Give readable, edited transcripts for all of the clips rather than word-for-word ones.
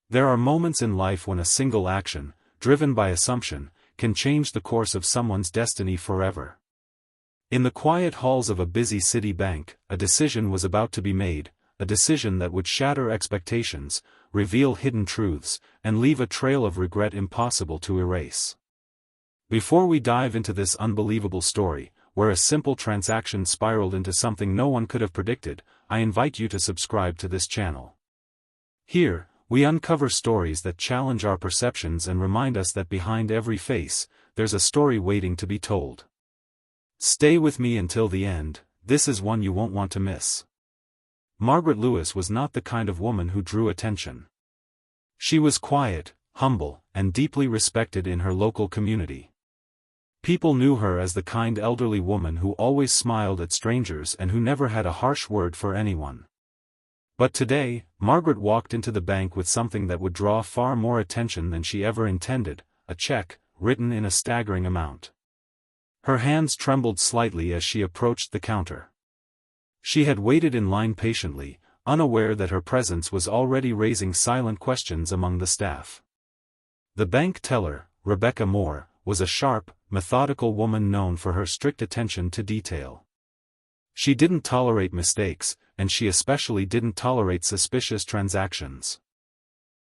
There are moments in life when a single action, driven by assumption, can change the course of someone's destiny forever. In the quiet halls of a busy city bank, a decision was about to be made, a decision that would shatter expectations, reveal hidden truths, and leave a trail of regret impossible to erase. Before we dive into this unbelievable story, where a simple transaction spiraled into something no one could have predicted, I invite you to subscribe to this channel. Here, we uncover stories that challenge our perceptions and remind us that behind every face, there's a story waiting to be told. Stay with me until the end, this is one you won't want to miss. Margaret Lewis was not the kind of woman who drew attention. She was quiet, humble, and deeply respected in her local community. People knew her as the kind elderly woman who always smiled at strangers and who never had a harsh word for anyone. But today, Margaret walked into the bank with something that would draw far more attention than she ever intended, a check, written in a staggering amount. Her hands trembled slightly as she approached the counter. She had waited in line patiently, unaware that her presence was already raising silent questions among the staff. The bank teller, Rebecca Moore, was a sharp, methodical woman known for her strict attention to detail. She didn't tolerate mistakes, and she especially didn't tolerate suspicious transactions.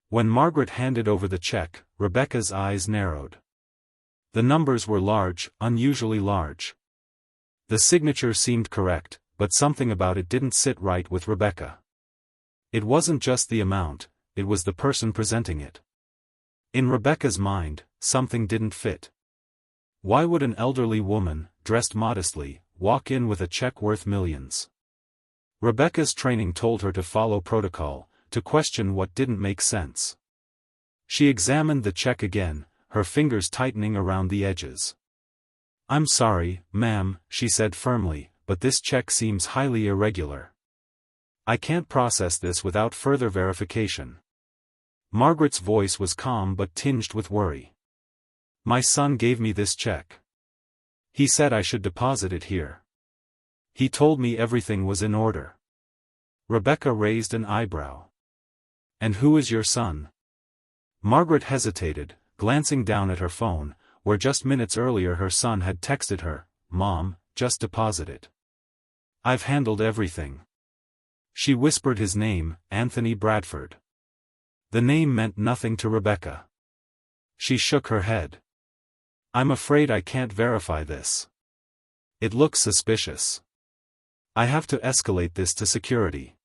When Margaret handed over the check, Rebecca's eyes narrowed. The numbers were large, unusually large. The signature seemed correct, but something about it didn't sit right with Rebecca. It wasn't just the amount, it was the person presenting it. In Rebecca's mind, something didn't fit. Why would an elderly woman, dressed modestly, walk in with a check worth millions? Rebecca's training told her to follow protocol, to question what didn't make sense. She examined the check again, her fingers tightening around the edges. "I'm sorry, ma'am," she said firmly, "but this check seems highly irregular. I can't process this without further verification." Margaret's voice was calm but tinged with worry. "My son gave me this check. He said I should deposit it here. He told me everything was in order." Rebecca raised an eyebrow. "And who is your son?" Margaret hesitated, glancing down at her phone, where just minutes earlier her son had texted her, "Mom, just deposit it. I've handled everything." She whispered his name, Anthony Bradford. The name meant nothing to Rebecca. She shook her head. "I'm afraid I can't verify this. It looks suspicious. I have to escalate this to security."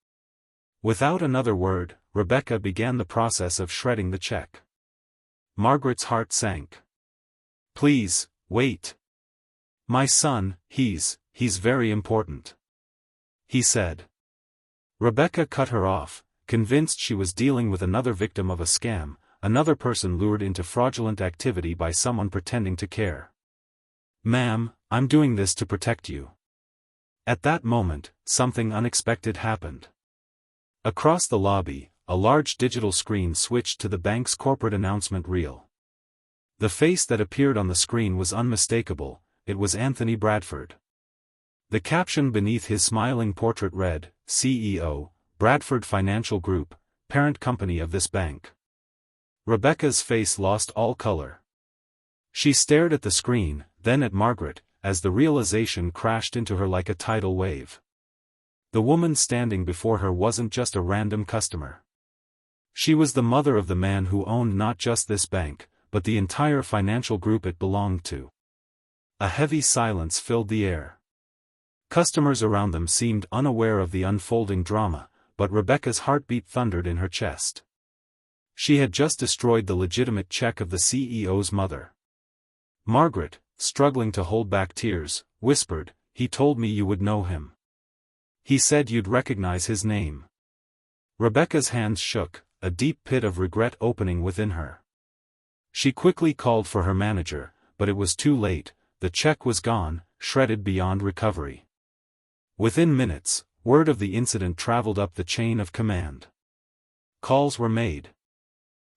Without another word, Rebecca began the process of shredding the check. Margaret's heart sank. "Please, wait. My son, he's very important," he said. Rebecca cut her off, convinced she was dealing with another victim of a scam, another person lured into fraudulent activity by someone pretending to care. "Ma'am, I'm doing this to protect you." At that moment, something unexpected happened. Across the lobby, a large digital screen switched to the bank's corporate announcement reel. The face that appeared on the screen was unmistakable, it was Anthony Bradford. The caption beneath his smiling portrait read, "CEO, Bradford Financial Group, parent company of this bank." Rebecca's face lost all color. She stared at the screen, then at Margaret, as the realization crashed into her like a tidal wave. The woman standing before her wasn't just a random customer. She was the mother of the man who owned not just this bank, but the entire financial group it belonged to. A heavy silence filled the air. Customers around them seemed unaware of the unfolding drama, but Rebecca's heartbeat thundered in her chest. She had just destroyed the legitimate check of the CEO's mother. Margaret, struggling to hold back tears, whispered, "He told me you would know him. He said you'd recognize his name." Rebecca's hands shook, a deep pit of regret opening within her. She quickly called for her manager, but it was too late, the check was gone, shredded beyond recovery. Within minutes, word of the incident traveled up the chain of command. Calls were made.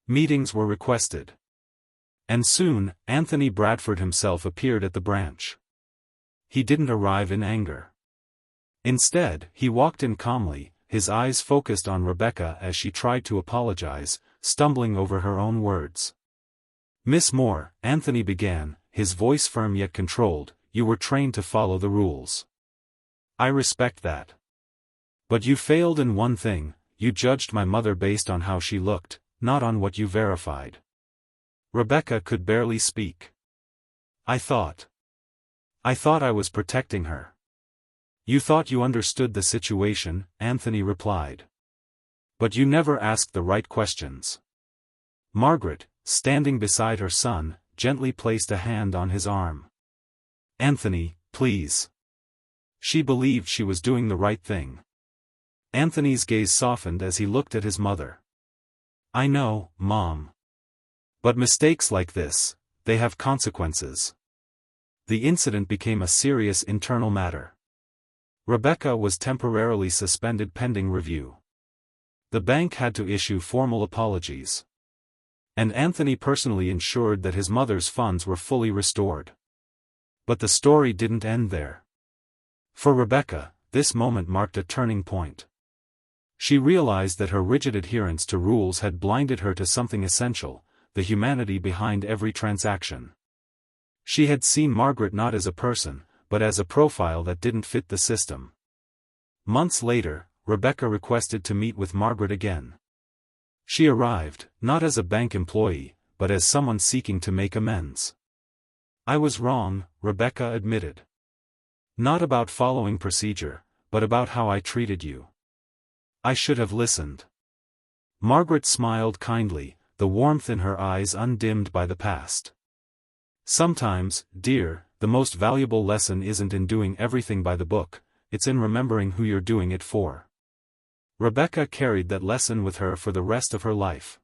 Meetings were requested. And soon, Anthony Bradford himself appeared at the branch. He didn't arrive in anger. Instead, he walked in calmly, his eyes focused on Rebecca as she tried to apologize, stumbling over her own words. "Miss Moore," Anthony began, his voice firm yet controlled, "you were trained to follow the rules. I respect that. But you failed in one thing, you judged my mother based on how she looked, not on what you verified." Rebecca could barely speak. I thought I was protecting her." "You thought you understood the situation," Anthony replied. "But you never asked the right questions." Margaret, standing beside her son, gently placed a hand on his arm. "Anthony, please." She believed she was doing the right thing. Anthony's gaze softened as he looked at his mother. "I know, Mom. But mistakes like this, they have consequences." The incident became a serious internal matter. Rebecca was temporarily suspended pending review. The bank had to issue formal apologies. And Anthony personally ensured that his mother's funds were fully restored. But the story didn't end there. For Rebecca, this moment marked a turning point. She realized that her rigid adherence to rules had blinded her to something essential, the humanity behind every transaction. She had seen Margaret not as a person, but as a profile that didn't fit the system. Months later, Rebecca requested to meet with Margaret again. She arrived, not as a bank employee, but as someone seeking to make amends. "I was wrong," Rebecca admitted. "Not about following procedure, but about how I treated you. I should have listened." Margaret smiled kindly, the warmth in her eyes undimmed by the past. "Sometimes, dear, the most valuable lesson isn't in doing everything by the book, it's in remembering who you're doing it for." Rebecca carried that lesson with her for the rest of her life.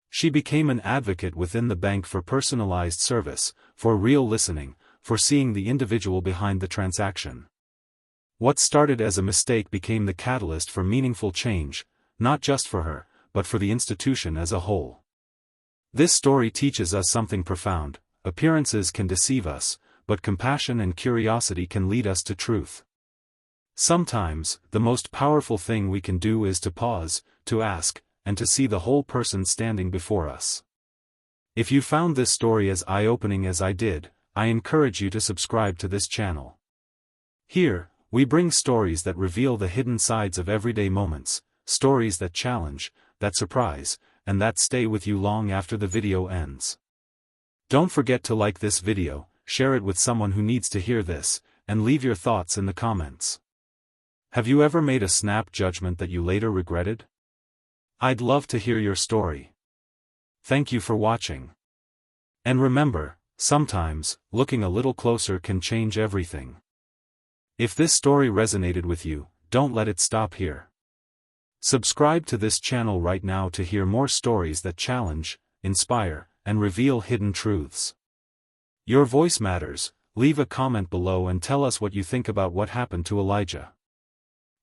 She became an advocate within the bank for personalized service, for real listening, for seeing the individual behind the transaction. What started as a mistake became the catalyst for meaningful change, not just for her, but for the institution as a whole. This story teaches us something profound: appearances can deceive us, but compassion and curiosity can lead us to truth. Sometimes, the most powerful thing we can do is to pause, to ask, and to see the whole person standing before us. If you found this story as eye-opening as I did, I encourage you to subscribe to this channel. Here, we bring stories that reveal the hidden sides of everyday moments, stories that challenge, that surprise, and that stay with you long after the video ends. Don't forget to like this video, share it with someone who needs to hear this, and leave your thoughts in the comments. Have you ever made a snap judgment that you later regretted? I'd love to hear your story. Thank you for watching. And remember, sometimes, looking a little closer can change everything. If this story resonated with you, don't let it stop here. Subscribe to this channel right now to hear more stories that challenge, inspire, and reveal hidden truths. Your voice matters. Leave a comment below and tell us what you think about what happened to Elijah.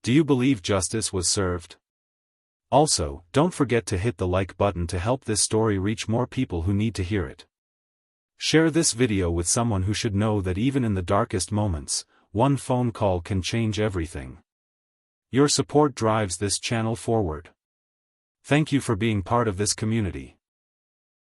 Do you believe justice was served? Also, don't forget to hit the like button to help this story reach more people who need to hear it. Share this video with someone who should know that even in the darkest moments, one phone call can change everything. Your support drives this channel forward. Thank you for being part of this community.